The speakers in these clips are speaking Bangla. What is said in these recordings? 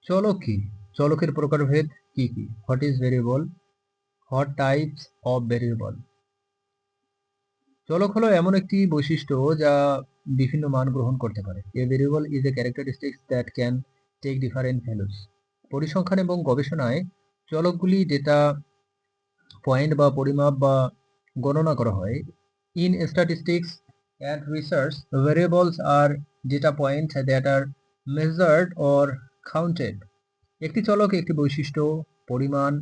চলক কি? চলকের প্রকারভেদ কি কি? What is variable? What types of variable? চলক হলো এমন একটি বৈশিষ্ট্য যা বিভিন্ন মান গ্রহণ করতে পারে। A variable is a characteristics that can take different values. পরিসংখ্যান এবং গবেষণায় চলকগুলি ডেটা পয়েন্ট বা পরিমাপ বা গণনা করা হয়। In statistics and research, variables are data point that are measured or counted. একটি চলক একটি বৈশিষ্ট্য, পরিমাণ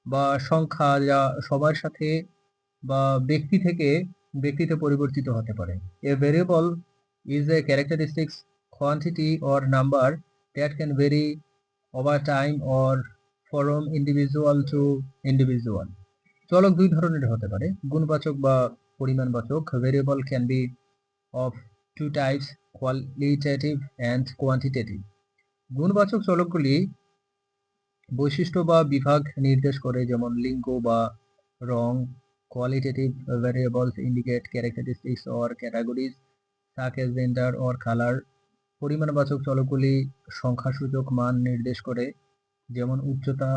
বা সংখ্যা যা সবার সাথে বা ব্যক্তি থেকে ব্যক্তিতে পরিবর্তিত হতে পারে। A variable is a characteristics, quantity or number that can vary over time or from individual to individual. চলক দুই ধরনের হতে পারে, গুণবাচক বা পরিমাণবাচক। Variable can be of two types, qualitative and quantitative. গুণবাচক চলকগুলি বৈশিষ্ট্য বা বিভাগ নির্দেশ করে, যেমন লিঙ্গ বা রং। Qualitative variables indicate characteristics or categories such as gender or color. পরিমাণবাচক চলকগুলি সংখ্যাসূচক মান নির্দেশ করে, যেমন উচ্চতা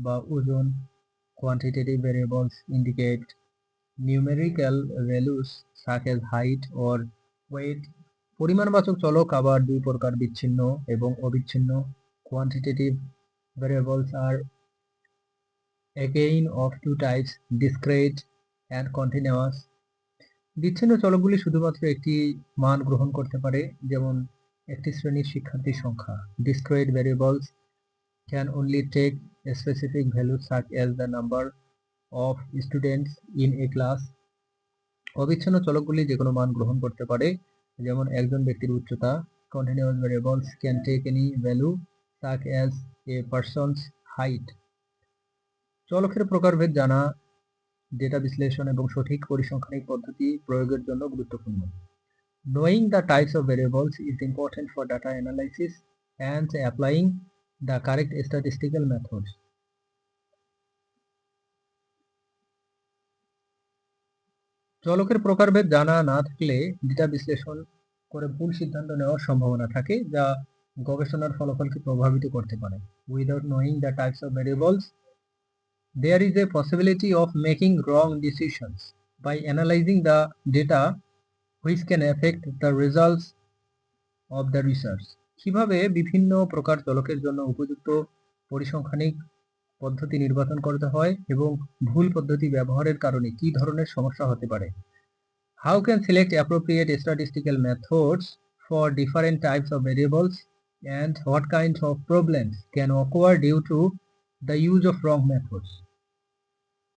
বা ওজন। Quantitative variables indicate numerical values such as height or weight. পরিমাণবাচক চলক আবার দুই প্রকার, বিচ্ছিন্ন এবং অবিচ্ছিন্ন। Quantitative variables are again of two types, discrete and continuous. বিচ্ছিন্ন চলকগুলি শুধুমাত্র একটি মান গ্রহণ করতে পারে, যেমন একটি শ্রেণীর শিক্ষার্থীর সংখ্যা। Discrete variables can only take a specific value such as the number of students in a class. অবিচ্ছিন্ন চলকগুলি যে কোনো মান গ্রহণ করতে পারে, যেমন একজন ব্যক্তির উচ্চতা। Continuous variables can take any value such as a person's height. চলকের প্রকারভেদ জানা ডেটা বিশ্লেষণ এবং সঠিক পরিসংখ্যানিক পদ্ধতি প্রয়োগের জন্য গুরুত্বপূর্ণ। Knowing the types of variables is important for data analysis and applying the correct statistical methods. চলকের প্রকারভেদ জানা না থাকলে ডেটা বিশ্লেষণ করে ভুল সিদ্ধান্ত নেওয়ার সম্ভাবনা থাকে, যা গবেষণার ফলাফলকে প্রভাবিত করতে পারে। Without knowing the types of variables, there is a possibility of making wrong decisions. By analyzing the data, which can affect the results of the research. কিভাবে বিভিন্ন প্রকার চলকের জন্য উপযুক্ত পরিসংখ্যানিক পদ্ধতি নির্বাচন করতে হয় এবং ভুল পদ্ধতি ব্যবহারের কারণে কি ধরনের সমস্যা হতে পারে। How can select appropriate statistical methods for different types of variables, and what kinds of problems can occur due to the use of wrong methods.